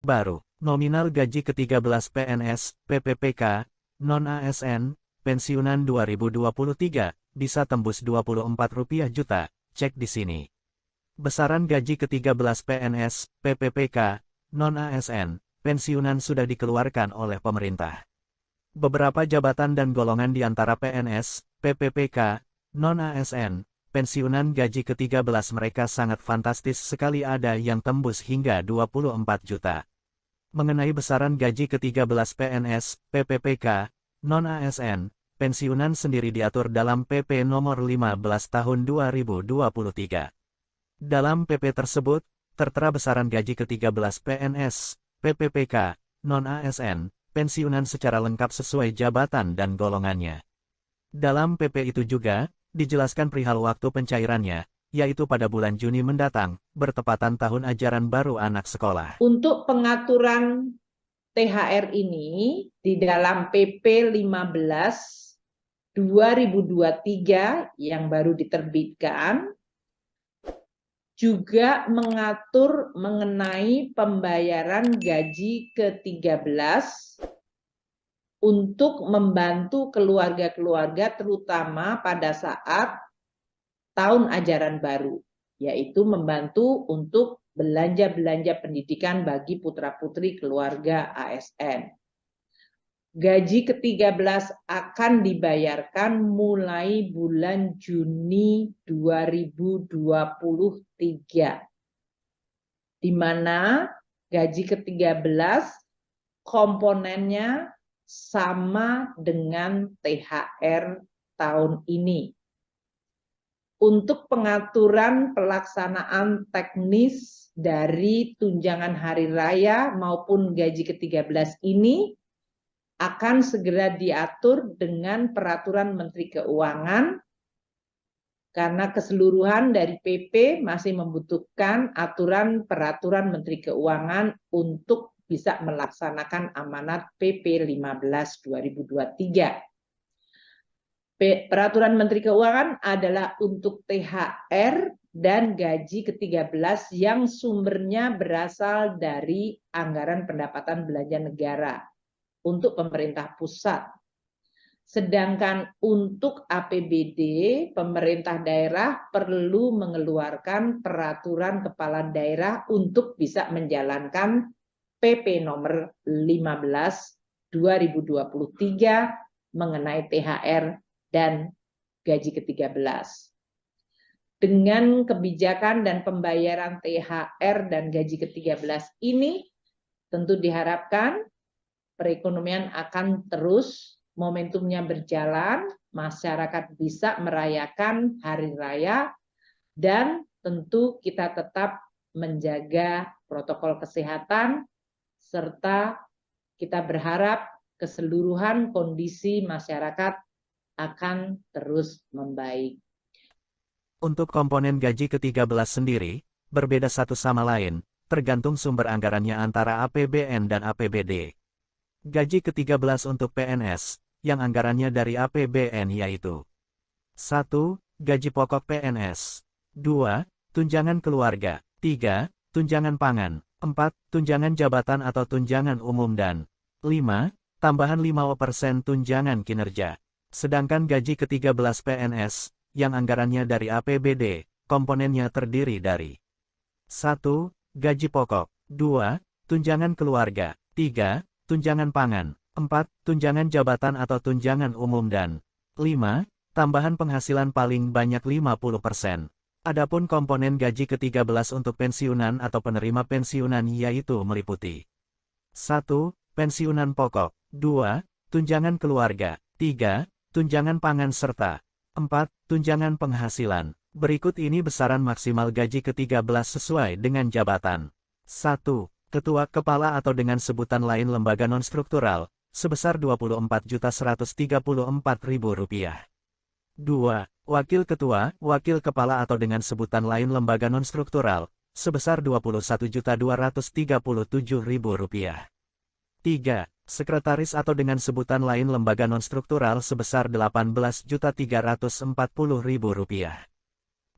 Baru, nominal gaji ke-13 PNS, PPPK, non-ASN, pensiunan 2023, bisa tembus Rp24 juta, cek di sini. Besaran gaji ke-13 PNS, PPPK, non-ASN, pensiunan sudah dikeluarkan oleh pemerintah. Beberapa jabatan dan golongan di antara PNS, PPPK, non-ASN, pensiunan gaji ke-13 mereka sangat fantastis sekali, ada yang tembus hingga 24 juta. Mengenai besaran gaji ke-13 PNS, PPPK, non-ASN, pensiunan sendiri diatur dalam PP nomor 15 tahun 2023. Dalam PP tersebut, tertera besaran gaji ke-13 PNS, PPPK, non-ASN, pensiunan secara lengkap sesuai jabatan dan golongannya. Dalam PP itu juga, dijelaskan perihal waktu pencairannya, yaitu pada bulan Juni mendatang, bertepatan tahun ajaran baru anak sekolah. Untuk pengaturan THR ini di dalam PP 15 2023 yang baru diterbitkan juga mengatur mengenai pembayaran gaji ke-13 untuk membantu keluarga-keluarga terutama pada saat tahun ajaran baru, yaitu membantu untuk belanja-belanja pendidikan bagi putra-putri keluarga ASN. Gaji ke-13 akan dibayarkan mulai bulan Juni 2023, di mana gaji ke-13 komponennya sama dengan THR tahun ini. Untuk pengaturan pelaksanaan teknis dari tunjangan hari raya maupun gaji ke-13 ini akan segera diatur dengan peraturan Menteri Keuangan, karena keseluruhan dari PP masih membutuhkan aturan peraturan Menteri Keuangan untuk bisa melaksanakan amanat PP 15 2023. Peraturan Menteri Keuangan adalah untuk THR dan gaji ke-13 yang sumbernya berasal dari anggaran pendapatan belanja negara untuk pemerintah pusat. Sedangkan untuk APBD, pemerintah daerah perlu mengeluarkan peraturan kepala daerah untuk bisa menjalankan PP nomor 15 2023 mengenai THR dan gaji ke-13. Dengan kebijakan dan pembayaran THR dan gaji ke-13 ini, tentu diharapkan perekonomian akan terus momentumnya berjalan, masyarakat bisa merayakan hari raya, dan tentu kita tetap menjaga protokol kesehatan, serta kita berharap keseluruhan kondisi masyarakat akan terus membaik. Untuk komponen gaji ke-13 sendiri, berbeda satu sama lain, tergantung sumber anggarannya antara APBN dan APBD. Gaji ke-13 untuk PNS, yang anggarannya dari APBN yaitu 1. Gaji pokok PNS 2. Tunjangan keluarga 3. Tunjangan pangan 4. Tunjangan jabatan atau tunjangan umum dan 5. Tambahan 5% tunjangan kinerja. Sedangkan gaji ke-13 PNS, yang anggarannya dari APBD, komponennya terdiri dari 1. Gaji pokok 2. Tunjangan keluarga 3. Tunjangan pangan 4. Tunjangan jabatan atau tunjangan umum dan 5. Tambahan penghasilan paling banyak 50%. Adapun komponen gaji ke-13 untuk pensiunan atau penerima pensiunan yaitu meliputi 1. Pensiunan pokok 2. Tunjangan keluarga 3. Tunjangan pangan serta 4. Tunjangan penghasilan. Berikut ini besaran maksimal gaji ke-13 sesuai dengan jabatan. 1. Ketua Kepala atau dengan sebutan lain lembaga non-struktural, sebesar Rp24.034.000. 2. Wakil Ketua, Wakil Kepala atau dengan sebutan lain lembaga non-struktural, sebesar Rp21.237.000. 3. Sekretaris atau dengan sebutan lain lembaga non-struktural sebesar Rp18.340.000.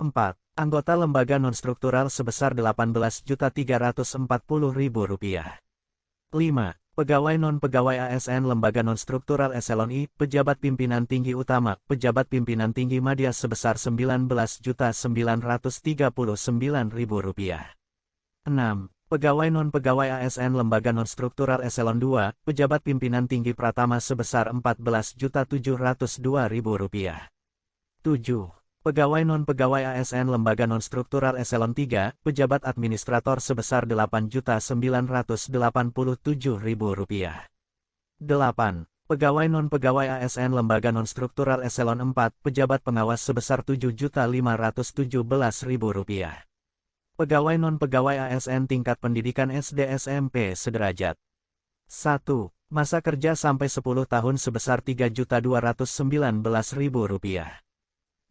4. Anggota lembaga non-struktural sebesar Rp18.340.000. 5. Pegawai non-pegawai ASN Lembaga Non-Struktural Eselon I, Pejabat Pimpinan Tinggi Utama, Pejabat Pimpinan Tinggi Madya sebesar Rp19.939.000. 6. Pegawai non-pegawai ASN Lembaga Non-Struktural Eselon II, Pejabat Pimpinan Tinggi Pratama sebesar Rp14.702.000. 7. Pegawai non-pegawai ASN Lembaga Non-Struktural Eselon III, Pejabat Administrator sebesar Rp8.987.000. 8. Pegawai non-pegawai ASN Lembaga Non-Struktural Eselon IV, Pejabat Pengawas sebesar Rp7.517.000. Pegawai non-pegawai ASN Tingkat Pendidikan SD SMP sederajat. 1. Masa kerja sampai 10 tahun sebesar Rp3.219.000.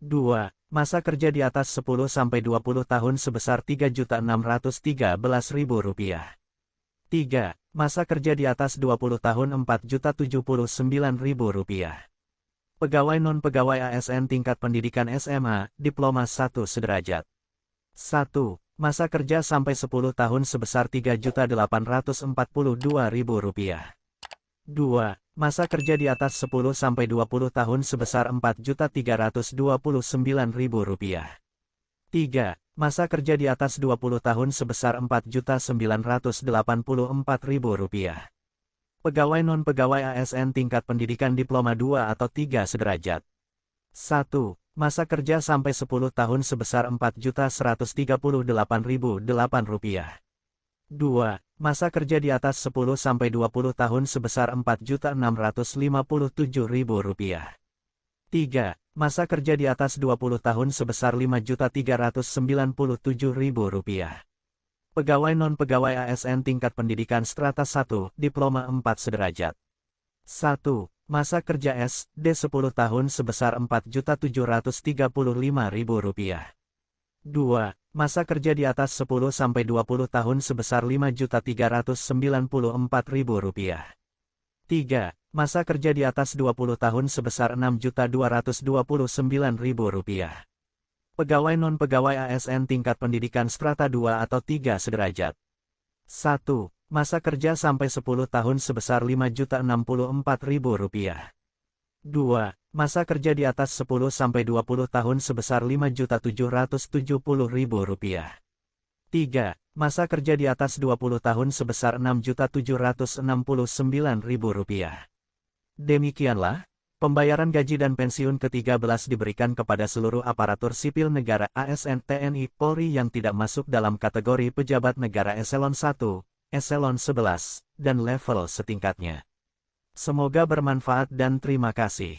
2. Masa kerja di atas 10-20 tahun sebesar Rp3.613.000. 3. Masa kerja di atas 20 tahun Rp4.079.000. Pegawai non-pegawai ASN tingkat pendidikan SMA, Diploma 1 sederajat. 1. Masa kerja sampai 10 tahun sebesar Rp3.842.000. 2. Masa kerja di atas 10-20 tahun sebesar Rp4.329.000. 3. Masa kerja di atas 20 tahun sebesar Rp4.984.000. Pegawai non-pegawai ASN tingkat pendidikan Diploma 2 atau 3 sederajat. 1. Masa kerja sampai 10 tahun sebesar Rp4.138.008. 2. Masa kerja di atas 10-20 tahun sebesar Rp4.657.000. 3. Masa kerja di atas 20 tahun sebesar Rp5.397.000. Pegawai non-pegawai ASN tingkat pendidikan strata 1, Diploma 4 sederajat. 1. Masa kerja SD 10 tahun sebesar Rp4.735.000. 2. Masa kerja di atas 10-20 tahun sebesar Rp5.394.000. 3. Masa kerja di atas 20 tahun sebesar Rp6.229.000. Pegawai non-pegawai ASN tingkat pendidikan strata 2 atau 3 sederajat. 1. Masa kerja sampai 10 tahun sebesar Rp5.064.000. 2. Masa kerja di atas 10-20 tahun sebesar Rp5.770.000. 3. Masa kerja di atas 20 tahun sebesar Rp6.769.000. Demikianlah, pembayaran gaji dan pensiun ke-13 diberikan kepada seluruh aparatur sipil negara ASN TNI Polri yang tidak masuk dalam kategori pejabat negara eselon 1, eselon 11, dan level setingkatnya. Semoga bermanfaat dan terima kasih.